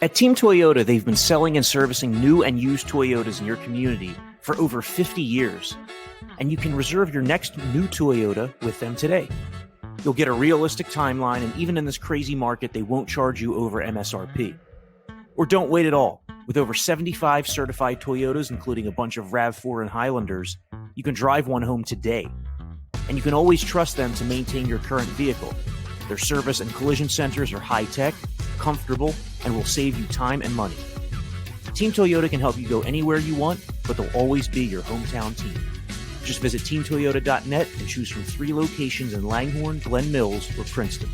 At Team Toyota, they've been selling and servicing new and used Toyotas in your community for over 50 years. And you can reserve your next new Toyota with them today. You'll get a realistic timeline, and even in this crazy market, they won't charge you over MSRP. Or don't wait at all. With over 75 certified Toyotas, including a bunch of RAV4 and Highlanders, you can drive one home today. And you can always trust them to maintain your current vehicle. Their service and collision centers are high-tech, comfortable, and will save you time and money. Team Toyota can help you go anywhere you want, but they'll always be your hometown team. Just visit teamtoyota.net and choose from 3 locations in Langhorne, Glen Mills, or Princeton.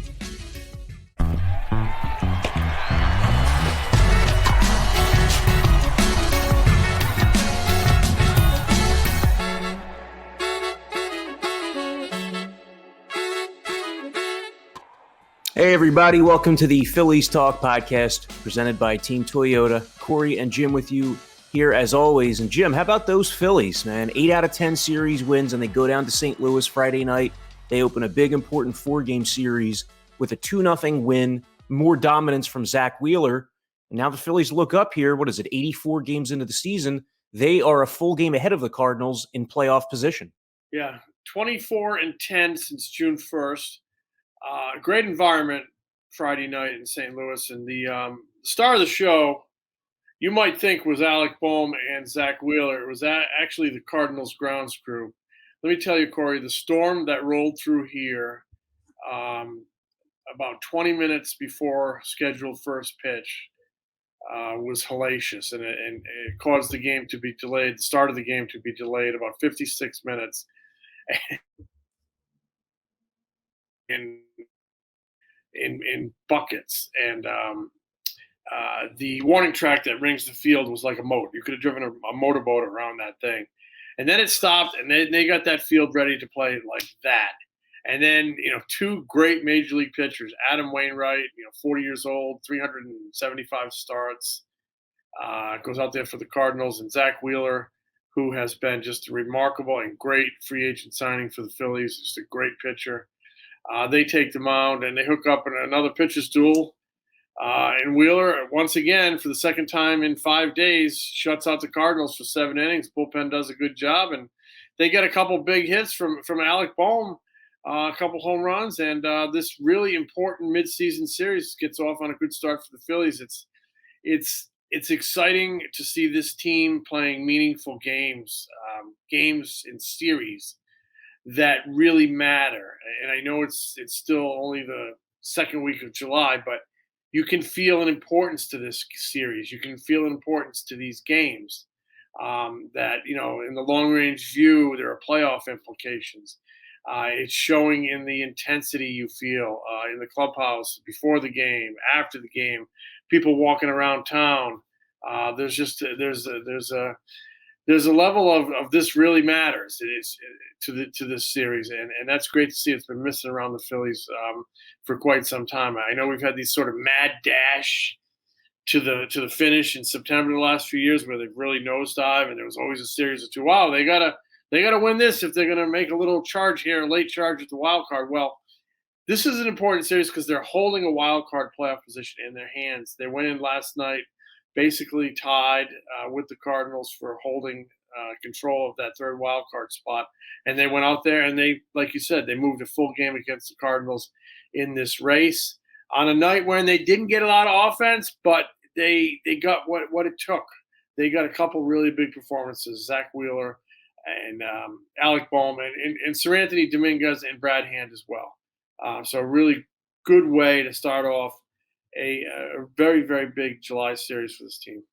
Hey, everybody. Welcome to the Phillies Talk podcast presented by Team Toyota. Corey and Jim with you here as always. And Jim, how about those Phillies, man? 8 out of 10 series wins, and they go down to St. Louis Friday night. They open a big, important 4-game series with a 2-0 win, more dominance from Zach Wheeler. And now the Phillies look up here. What is it, 84 games into the season? They are a full game ahead of the Cardinals in playoff position. Yeah, 24-10 since June 1st. Great environment Friday night in St. Louis. And the star of the show, you might think, was Alec Bohm and Zach Wheeler. It was actually the Cardinals grounds crew. Let me tell you, Corey, the storm that rolled through here about 20 minutes before scheduled first pitch was hellacious, and it caused the game to be delayed, the start of the game to be delayed about 56 minutes. In buckets, and the warning track that rings the field was like a moat. You could have driven a motorboat around that thing. And then it stopped, and they got that field ready to play like that. And then, 2 great major league pitchers, Adam Wainwright, 40 years old, 375 starts, goes out there for the Cardinals, and Zach Wheeler, who has been just a remarkable and great free agent signing for the Phillies, just a great pitcher. They take the mound and they hook up in another pitcher's duel. And Wheeler, once again, for the second time in 5 days, shuts out the Cardinals for 7 innings. Bullpen does a good job, and they get a couple big hits from Alec Bohm, a couple home runs, and this really important midseason series gets off on a good start for the Phillies. It's exciting to see this team playing meaningful games, games in series that really matter. And I know it's still only the second week of July, but you can feel an importance to this series. You can feel an importance to these games that, in the long range view, there are playoff implications. It's showing in the intensity you feel in the clubhouse before the game, after the game, people walking around town. There's a level of this really matters. It is to this series, and that's great to see. It's been missing around the Phillies for quite some time. I know we've had these sort of mad dash to the finish in September the last few years where they've really nosedive, and there was always a series of 2. Wow, they gotta win this if they're gonna make a little charge here, a late charge at the wild card. Well, this is an important series because they're holding a wild card playoff position in their hands. They went in last night, basically tied with the Cardinals for holding control of that third wild card spot. And they went out there and they, like you said, they moved a full game against the Cardinals in this race on a night when they didn't get a lot of offense, but they got what it took. They got a couple really big performances, Zach Wheeler and Alec Bohm and Sir Anthony Dominguez and Brad Hand as well. So a really good way to start off a very, very big July series for this team.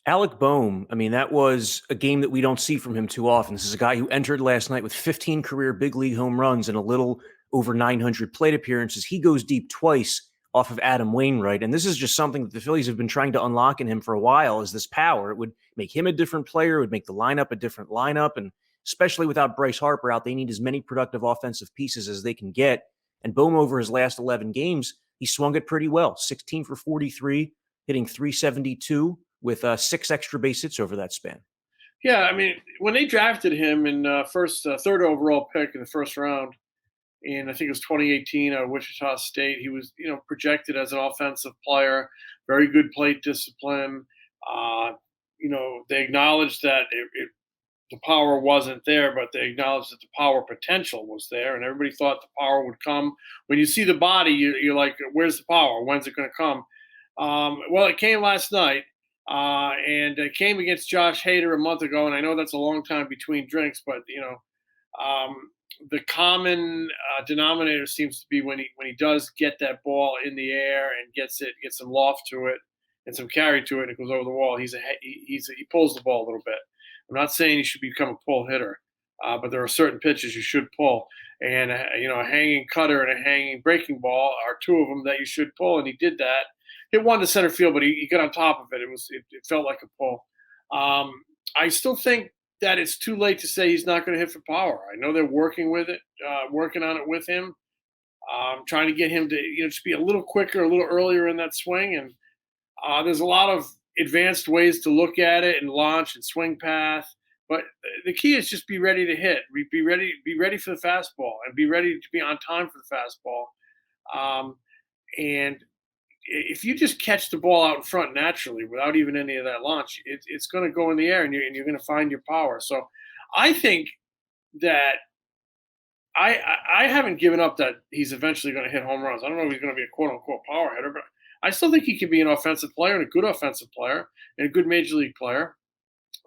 Alec Bohm, that was a game that we don't see from him too often. This is a guy who entered last night with 15 career big league home runs and a little over 900 plate appearances. He goes deep twice off of Adam Wainwright, and this is just something that the Phillies have been trying to unlock in him for a while, is this power. It would make him a different player. It would make the lineup a different lineup, and especially without Bryce Harper out, they need as many productive offensive pieces as they can get. And Bohm, over his last 11 games, he swung it pretty well, 16 for 43, hitting .372 with 6 extra base hits over that span. Yeah, when they drafted him in third overall pick in the first round, in, I think it was 2018 at Wichita State. He was, projected as an offensive player, very good plate discipline. Uh, they acknowledged that the power wasn't there, but they acknowledged that the power potential was there, and everybody thought the power would come. When you see the body, you're like, where's the power? When's it going to come? Well, it came last night, and it came against Josh Hader a month ago, and I know that's a long time between drinks, but the common denominator seems to be when he does get that ball in the air and gets some loft to it and some carry to it, and it goes over the wall. He pulls the ball a little bit. I'm not saying you should become a pull hitter, but there are certain pitches you should pull, and a hanging cutter and a hanging breaking ball are two of them that you should pull, and he did that. Hit one to center field, but he got on top of it. It felt like a pull. I still think that it's too late to say he's not going to hit for power. I know they're working on it with him, trying to get him to just be a little quicker, a little earlier in that swing, and there's a lot of advanced ways to look at it and launch and swing path. But the key is just be ready to hit. Be ready for the fastball, and be ready to be on time for the fastball. And if you just catch the ball out in front naturally without even any of that launch, it's going to go in the air, and you're going to find your power. So I think that I haven't given up that he's eventually going to hit home runs. I don't know if he's going to be a quote unquote power hitter, but I still think he can be an offensive player, and a good offensive player, and a good major league player,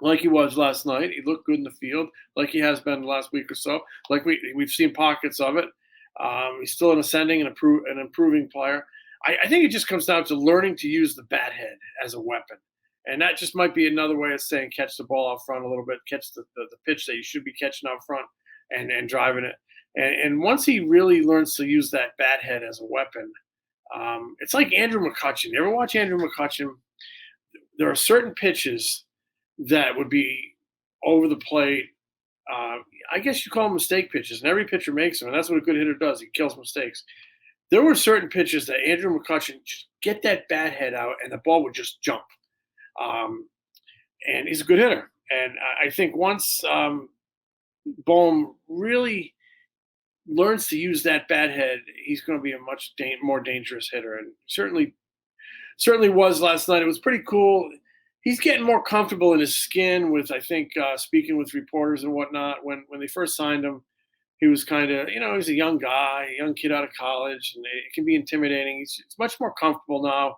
like he was last night. He looked good in the field, like he has been the last week or so. Like we've seen pockets of it. He's still an ascending and improving player. I think it just comes down to learning to use the bat head as a weapon, and that just might be another way of saying catch the ball out front a little bit, catch the pitch that you should be catching out front, and driving it. And once he really learns to use that bat head as a weapon. It's like Andrew McCutchen. You ever watch Andrew McCutchen? There are certain pitches that would be over the plate. I guess you call them mistake pitches, and every pitcher makes them, and that's what a good hitter does. He kills mistakes. There were certain pitches that Andrew McCutchen just get that bat head out, and the ball would just jump. And he's a good hitter. And I think once Bohm really learns to use that bat head, he's going to be a much more dangerous hitter, and certainly was last night. It was pretty cool. He's getting more comfortable in his skin with, I think, speaking with reporters and whatnot. When they first signed him, he was kind of, he was a young guy, a young kid out of college, and it can be intimidating. He's much more comfortable now.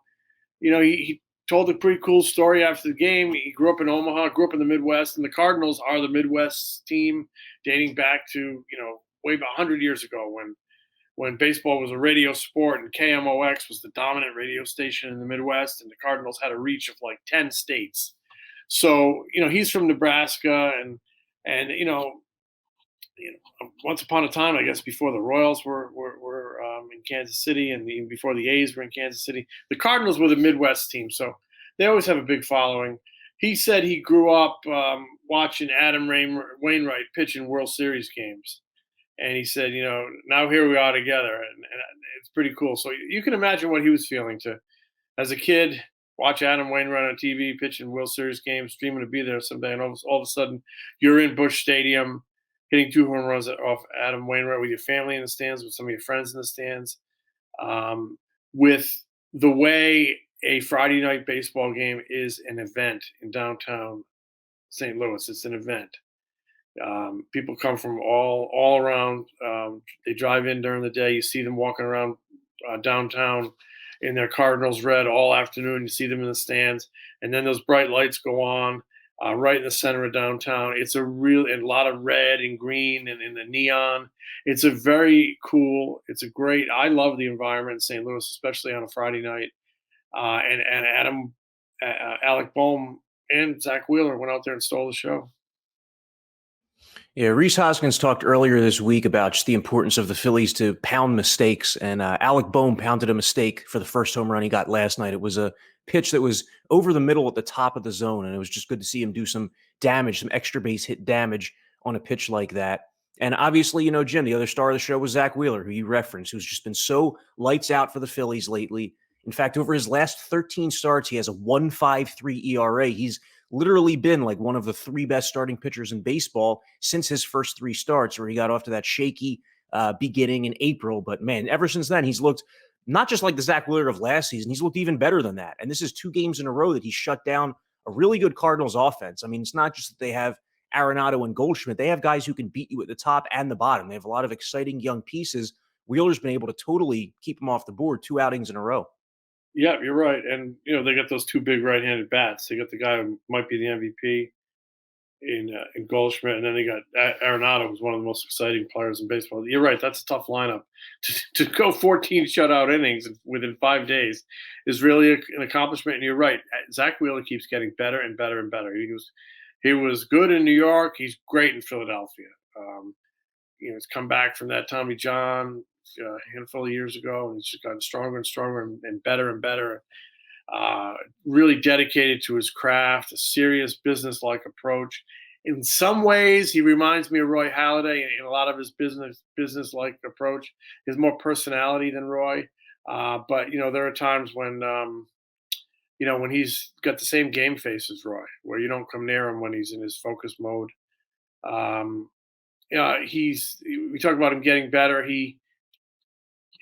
He told a pretty cool story after the game. He grew up in Omaha, grew up in the Midwest, and the Cardinals are the Midwest team dating back to, way about 100 years ago when baseball was a radio sport and KMOX was the dominant radio station in the Midwest, and the Cardinals had a reach of like 10 states. So, he's from Nebraska, and once upon a time, I guess before the Royals were in Kansas City, and even before the A's were in Kansas City, the Cardinals were the Midwest team. So they always have a big following. He said he grew up watching Adam Wainwright pitch in World Series games. And he said, now here we are together, and it's pretty cool. So you can imagine what he was feeling to, as a kid, watch Adam Wainwright on TV, pitch in World Series games, dreaming to be there someday, and all of a sudden you're in Busch Stadium, hitting 2 home runs off Adam Wainwright with your family in the stands, with some of your friends in the stands, with the way a Friday night baseball game is an event in downtown St. Louis. It's an event. People come from all around. They drive in during the day. You see them walking around downtown in their Cardinals red all afternoon. You see them in the stands, and then those bright lights go on right in the center of downtown. It's a lot of red and green and in the neon. It's a very cool. It's a great. I love the environment in St. Louis, especially on a Friday night. And Alec Bohm, and Zach Wheeler went out there and stole the show. Yeah, Rhys Hoskins talked earlier this week about just the importance of the Phillies to pound mistakes, and Alec Bohm pounded a mistake for the first home run he got last night. It was a pitch that was over the middle at the top of the zone, and it was just good to see him do some damage, some extra base hit damage on a pitch like that. And obviously, Jim, the other star of the show was Zach Wheeler, who you referenced, who's just been so lights out for the Phillies lately. In fact, over his last 13 starts, he has a 1.53 ERA. He's literally been like one of the 3 best starting pitchers in baseball since his first 3 starts, where he got off to that shaky beginning in April. But, man, ever since then, he's looked not just like the Zach Wheeler of last season. He's looked even better than that. And this is 2 games in a row that he shut down a really good Cardinals offense. I mean, it's not just that they have Arenado and Goldschmidt. They have guys who can beat you at the top and the bottom. They have a lot of exciting young pieces. Wheeler's been able to totally keep them off the board 2 outings in a row. Yeah, you're right. And, they got those 2 big right-handed bats. They got the guy who might be the MVP in Goldschmidt, and then they got Arenado, who's one of the most exciting players in baseball. You're right. That's a tough lineup. To go 14 shutout innings within 5 days is really an accomplishment. And you're right. Zach Wheeler keeps getting better and better and better. He was good in New York. He's great in Philadelphia. He's come back from that Tommy John a handful of years ago, and he's just gotten stronger and stronger and better and better. Really dedicated to his craft, a serious business-like approach. In some ways, he reminds me of Roy Halladay in a lot of his business-like approach. He has more personality than Roy, but there are times when when he's got the same game face as Roy, where you don't come near him when he's in his focus mode. We talk about him getting better.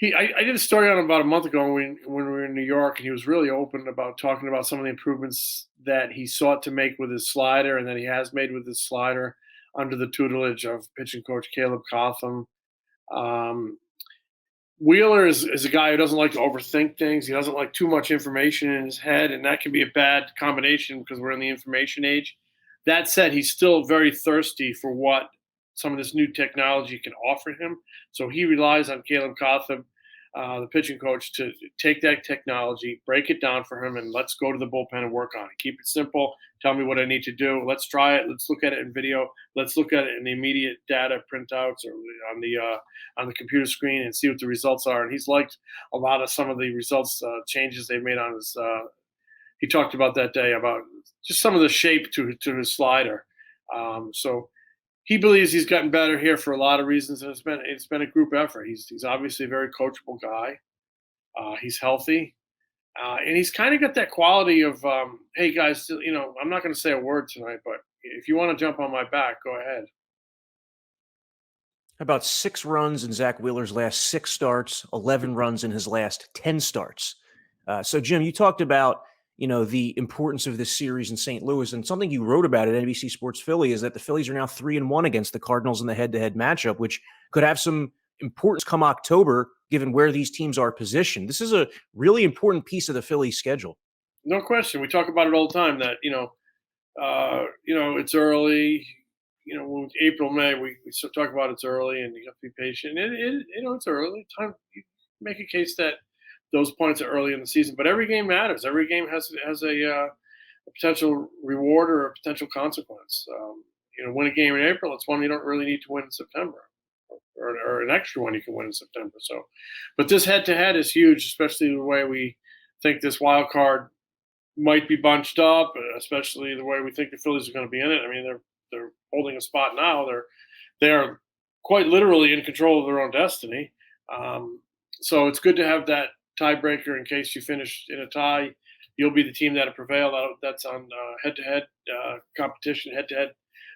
I did a story on him about a month ago when we were in New York, and he was really open about talking about some of the improvements that he sought to make with his slider and that he has made with his slider under the tutelage of pitching coach Caleb Cotham. Wheeler is a guy who doesn't like to overthink things. He doesn't like too much information in his head, and that can be a bad combination because we're in the information age. That said, he's still very thirsty for what some of this new technology can offer him. So he relies on Caleb Cotham, the pitching coach, to take that technology, break it down for him, and let's go to the bullpen and work on it. Keep it simple. Tell me what I need to do. Let's try it. Let's look at it in video. Let's look at it in the immediate data printouts or on the computer screen and see what the results are. And he's liked a lot of some of the results changes they've made on his. He talked about that day about just some of the shape to his slider. So he believes he's gotten better here for a lot of reasons, and it's been a group effort. He's obviously a very coachable guy. He's healthy, and he's kind of got that quality of, hey guys, I'm not going to say a word tonight, but if you want to jump on my back, go ahead. About 6 runs in Zach Wheeler's last 6 starts, 11 runs in his last 10 starts. So Jim, you talked about the importance of this series in St. Louis, and something you wrote about at NBC Sports Philly is that the Phillies are now 3-1 against the Cardinals in the head-to-head matchup, which could have some importance come October, given where these teams are positioned. This is a really important piece of the Phillies schedule. No question. We talk about it all the time that, it's early. April, May, we still talk about it's early and you have to be patient. And it's early. Time you make a case that those points are early in the season, but every game matters. Every game has a potential reward or a potential consequence. Win a game in April, it's one you don't really need to win in September, or an extra one you can win in September. So, but this head-to-head is huge, especially the way we think this wild card might be bunched up, especially the way we think the Phillies are going to be in it. I mean, they're holding a spot now. They're quite literally in control of their own destiny. So it's good to have that tiebreaker in case you finish in a tie. You'll be the team that'll prevail. That's on head-to-head competition, head-to-head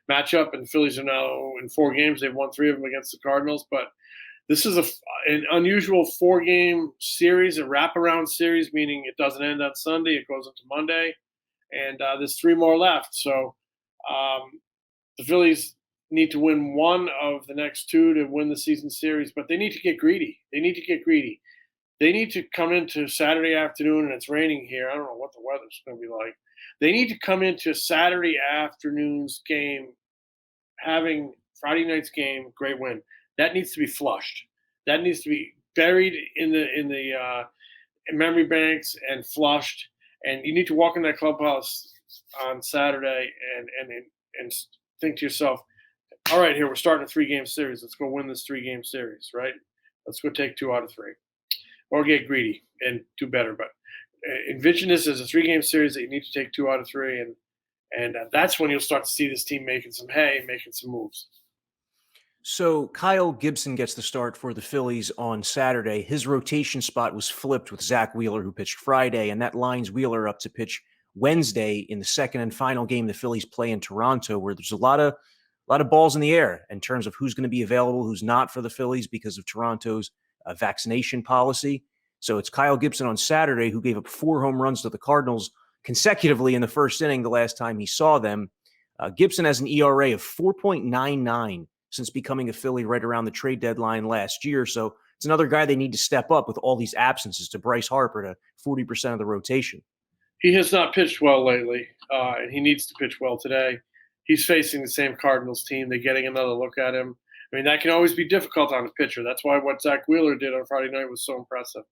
matchup. And the Phillies are now in 4 games. They've won 3 of them against the Cardinals. But this is an unusual 4-game series, a wraparound series, meaning it doesn't end on Sunday. It goes into Monday. And there's 3 more left. So the Phillies need to win 1 of the next 2 to win the season series. But they need to get greedy. They need to come into Saturday afternoon, and it's raining here. I don't know what the weather's going to be like. They need to come into Saturday afternoon's game, having Friday night's game, great win. That needs to be flushed. That needs to be buried in the memory banks and flushed. And you need to walk in that clubhouse on Saturday and think to yourself, all right, here we're starting a 3-game series. Let's go win this 3-game series, right? Let's go take 2 out of 3. Or get greedy and do better. But envision this as a 3-game series that you need to take 2 out of 3. And that's when you'll start to see this team making some hay, making some moves. So Kyle Gibson gets the start for the Phillies on Saturday. His rotation spot was flipped with Zach Wheeler, who pitched Friday, and that lines Wheeler up to pitch Wednesday in the second and final game the Phillies play in Toronto, where there's a lot of lot of balls in the air in terms of who's going to be available, who's not for the Phillies because of Toronto's vaccination policy. So it's Kyle Gibson on Saturday who gave up 4 home runs to the Cardinals consecutively in the first inning the last time he saw them. Gibson has an ERA of 4.99 since becoming a Philly right around the trade deadline last year. So it's another guy they need to step up with all these absences to Bryce Harper to 40% of the rotation. He has not pitched well lately, and he needs to pitch well today. He's facing the same Cardinals team. They're getting another look at him. I mean, that can always be difficult on a pitcher. That's why what Zach Wheeler did on Friday night was so impressive.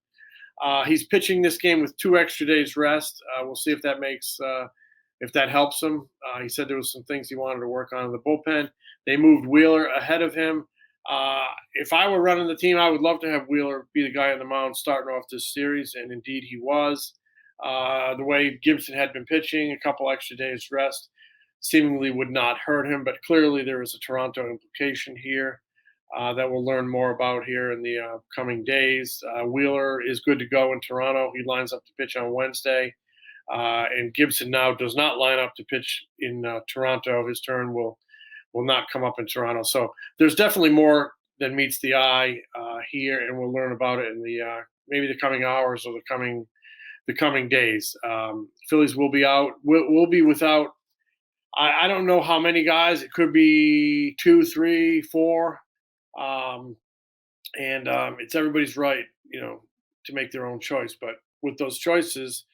He's pitching this game with 2 extra days rest. We'll see if that helps him. He said there was some things he wanted to work on in the bullpen. They moved Wheeler ahead of him. If I were running the team, I would love to have Wheeler be the guy on the mound starting off this series, and indeed he was. The way Gibson had been pitching, a couple extra days rest seemingly would not hurt him, but clearly there is a Toronto implication here that we'll learn more about here in the coming days. Wheeler is good to go in Toronto. He lines up to pitch on Wednesday, and Gibson now does not line up to pitch in Toronto. His turn will not come up in Toronto. So there's definitely more than meets the eye here, and we'll learn about it in the maybe the coming hours or the coming days. Phillies will be out. We'll be without. I don't know how many guys. It could be 2, 3, 4, and it's everybody's right, to make their own choice. But with those choices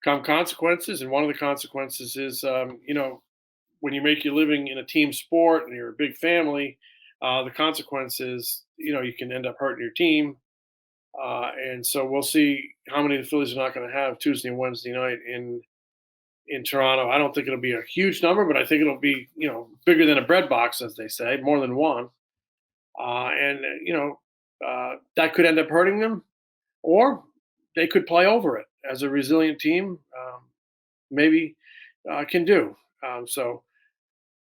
come consequences, and one of the consequences is, when you make your living in a team sport and you're a big family, the consequences, you can end up hurting your team. And so we'll see how many of the Phillies are not going to have Tuesday and Wednesday night in Toronto. I don't think it'll be a huge number, but I think it'll be, bigger than a bread box, as they say, more than one. That could end up hurting them, or they could play over it as a resilient team. Maybe can do.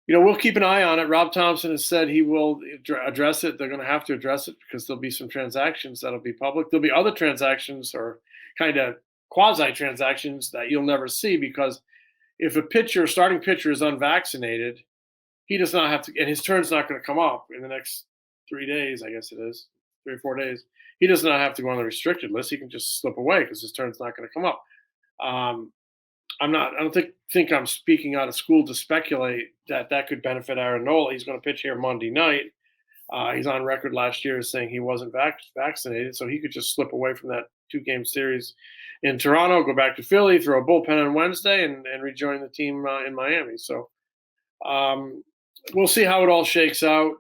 We'll keep an eye on it. Rob Thompson has said he will address it. They're going to have to address it because there'll be some transactions that'll be public. There'll be other transactions or kind of quasi-transactions that you'll never see, because if a starting pitcher is unvaccinated, he does not have to, and his turn's not going to come up in the next 3 days, I guess it is, 3 or 4 days. He does not have to go on the restricted list. He can just slip away because his turn's not going to come up. I don't think I'm speaking out of school to speculate that could benefit Aaron Nola. He's going to pitch here Monday night. He's on record last year saying he wasn't vaccinated, so he could just slip away from that 2-game series in Toronto, go back to Philly, throw a bullpen on Wednesday, and rejoin the team in Miami. So we'll see how it all shakes out,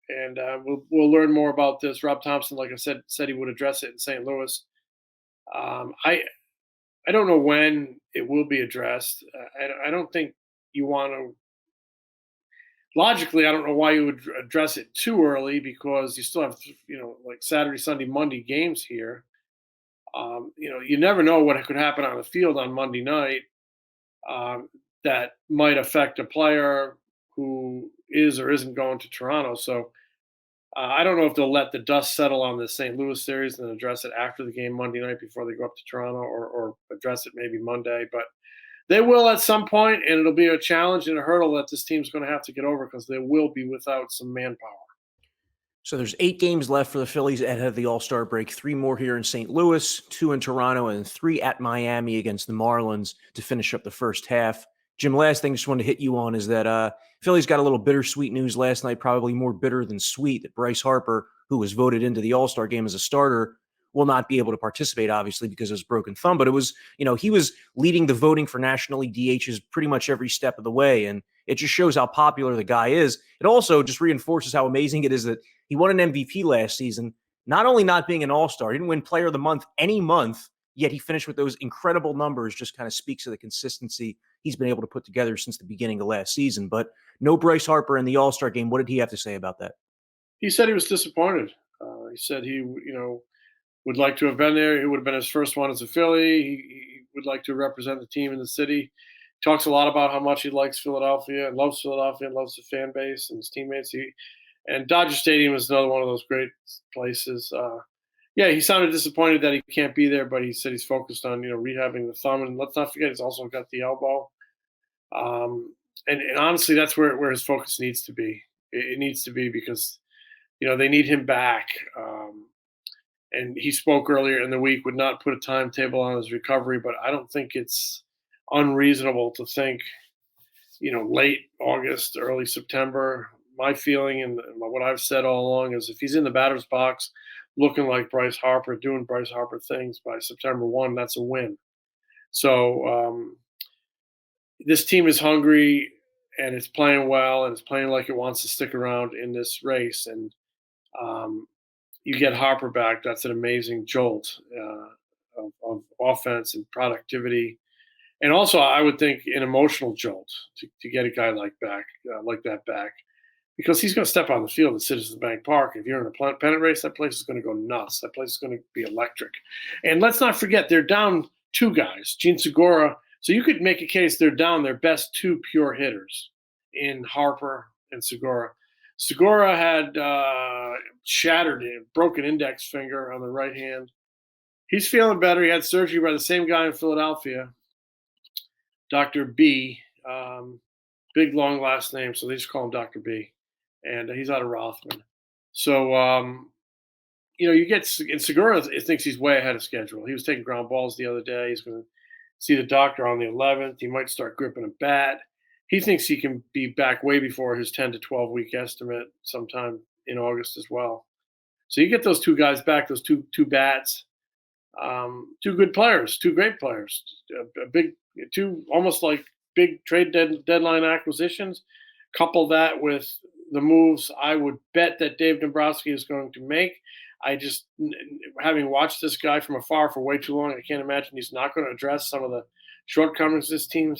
and we'll learn more about this. Rob Thompson, like I said he would address it in St. Louis. I don't know when it will be addressed. I don't think you want to. Logically, I don't know why you would address it too early, because you still have, like Saturday, Sunday, Monday games here. You never know what could happen on the field on Monday night that might affect a player who is or isn't going to Toronto. So I don't know if they'll let the dust settle on the St. Louis series and then address it after the game Monday night before they go up to Toronto, or address it maybe Monday. But they will at some point, and it'll be a challenge and a hurdle that this team's going to have to get over, because they will be without some manpower. So there's 8 games left for the Phillies ahead of the All-Star break. 3 more here in St. Louis, 2 in Toronto, and 3 at Miami against the Marlins to finish up the first half. Jim, last thing I just wanted to hit you on is that Phillies got a little bittersweet news last night, probably more bitter than sweet, that Bryce Harper, who was voted into the All-Star game as a starter, will not be able to participate, obviously, because of his broken thumb. But it was, he was leading the voting for National League DHs pretty much every step of the way. And it just shows how popular the guy is. It also just reinforces how amazing it is that he won an MVP last season, not only not being an All-Star, he didn't win Player of the Month any month, yet he finished with those incredible numbers. Just kind of speaks to the consistency he's been able to put together since the beginning of last season. But no Bryce Harper in the All-Star game. What did he have to say about that? He said he was disappointed. He said he, would like to have been there. It would have been his first one as a Philly. He would like to represent the team in the city. He talks a lot about how much he likes Philadelphia and loves the fan base and his teammates. And Dodger Stadium is another one of those great places. He sounded disappointed that he can't be there, but he said he's focused on, rehabbing the thumb. And let's not forget, he's also got the elbow. And honestly, that's where his focus needs to be. It needs to be because they need him back. And he spoke earlier in the week, would not put a timetable on his recovery, but I don't think it's unreasonable to think, late August, early September. My feeling and what I've said all along is if he's in the batter's box looking like Bryce Harper, doing Bryce Harper things by September 1, that's a win. So this team is hungry and it's playing well and it's playing like it wants to stick around in this race. And you get Harper back, that's an amazing jolt of offense and productivity. And also, I would think an emotional jolt to get a guy like that back, because he's going to step on the field at Citizens Bank Park. If you're in a pennant race, that place is going to go nuts. That place is going to be electric. And let's not forget, they're down two guys, Gene Segura. So you could make a case they're down their best two pure hitters in Harper and Segura. Segura had shattered a broken index finger on the right hand. He's feeling better. He had surgery by the same guy in Philadelphia, Dr. B. Big, long last name, so they just call him Dr. B. And he's out of Rothman. So, you get – and Segura thinks he's way ahead of schedule. He was taking ground balls the other day. He's going to see the doctor on the 11th. He might start gripping a bat. He thinks he can be back way before his 10 to 12-week estimate sometime in August as well. So you get those two guys back, those two bats, two good players, two great players, two almost like big trade deadline acquisitions. Couple that with the moves I would bet that Dave Dombrowski is going to make. I just, having watched this guy from afar for way too long, I can't imagine he's not going to address some of the shortcomings this team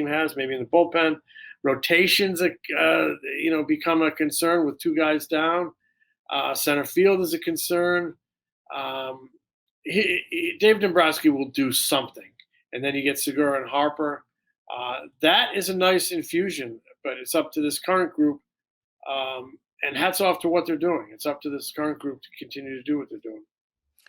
has, maybe in the bullpen. Rotations, become a concern with two guys down. Center field is a concern. Dave Dombrowski will do something. And then you get Segura and Harper. That is a nice infusion, but it's up to this current group. And hats off to what they're doing. It's up to this current group to continue to do what they're doing.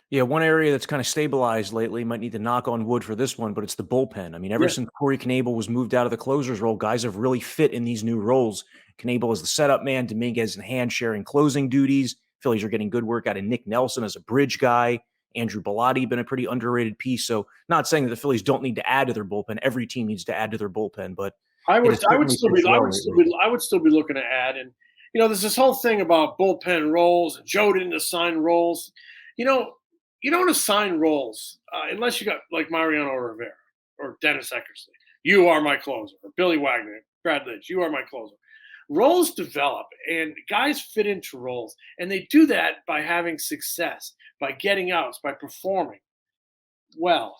Yeah, one area that's kind of stabilized lately, might need to knock on wood for this one, but it's the bullpen. I mean, ever since Corey Knebel was moved out of the closer's role, guys have really fit in these new roles. Knebel is the setup man, Dominguez and hand sharing closing duties. Phillies are getting good work out of Nick Nelson as a bridge guy. Andrew Bellotti been a pretty underrated piece. So not saying that the Phillies don't need to add to their bullpen. Every team needs to add to their bullpen, but I would still be looking to add. And there's this whole thing about bullpen roles and Joe didn't assign roles. You don't assign roles unless you got like Mariano Rivera or Dennis Eckersley. You are my closer. Or Billy Wagner, Brad Lidge, you are my closer. Roles develop and guys fit into roles. And they do that by having success, by getting outs, by performing well.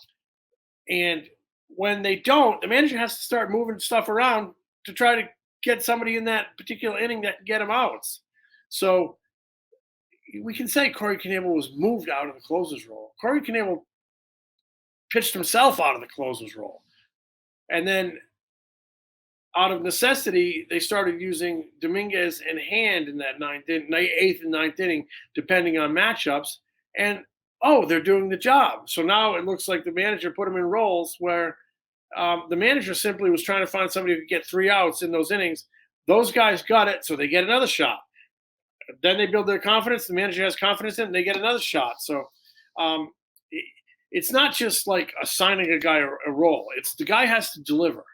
And when they don't, the manager has to start moving stuff around to try to get somebody in that particular inning that can get them outs. So we can say Corey Knebel was moved out of the closer's role. Corey Knebel pitched himself out of the closer's role. And then out of necessity, they started using Dominguez and Hand in that 8th and 9th inning, depending on matchups. And, they're doing the job. So now it looks like the manager put them in roles where the manager simply was trying to find somebody who could get 3 outs in those innings. Those guys got it, so they get another shot. Then they build their confidence. The manager has confidence in it, and they get another shot. So it's not just like assigning a guy a role. It's the guy has to deliver.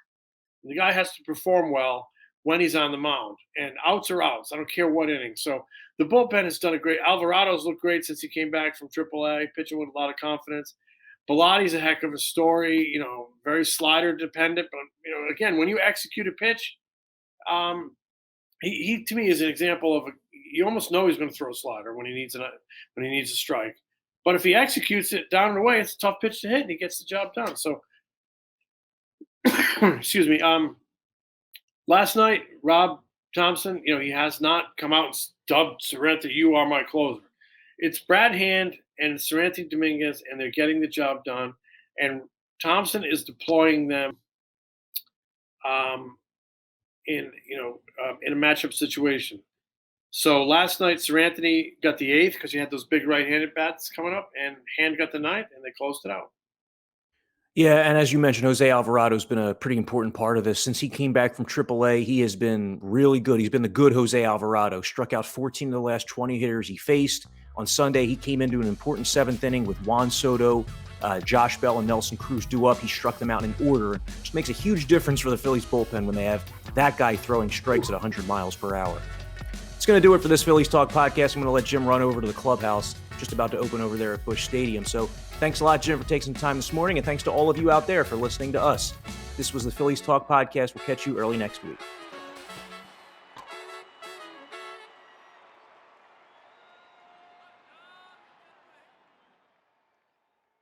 The guy has to perform well when he's on the mound. And outs are outs. I don't care what inning. So the bullpen has done a great – Alvarado's looked great since he came back from AAA, pitching with a lot of confidence. Bellotti's a heck of a story, very slider dependent. But, again, when you execute a pitch, he to me is an example of you almost know he's going to throw a slider when he needs a strike. But if he executes it down and away, it's a tough pitch to hit, and he gets the job done. So, excuse me. Last night, Rob Thompson, he has not come out and dubbed Sorrento, "You are my closer." It's Brad Hand and Seranthony Dominguez, and they're getting the job done. And Thompson is deploying them in a matchup situation. So last night, Seranthony got the 8th because he had those big right-handed bats coming up, and Hand got the 9th, and they closed it out. Yeah, and as you mentioned, Jose Alvarado's been a pretty important part of this. Since he came back from AAA, he has been really good. He's been the good Jose Alvarado. Struck out 14 of the last 20 hitters he faced. On Sunday, he came into an important seventh inning with Juan Soto, Josh Bell, and Nelson Cruz due up. He struck them out in order. It just makes a huge difference for the Phillies bullpen when they have that guy throwing strikes at 100 miles per hour. It's going to do it for this Phillies Talk podcast. I'm going to let Jim run over to the clubhouse, just about to open over there at Busch Stadium. So thanks a lot, Jim, for taking some time this morning, and thanks to all of you out there for listening to us. This was the Phillies Talk podcast. We'll catch you early next week.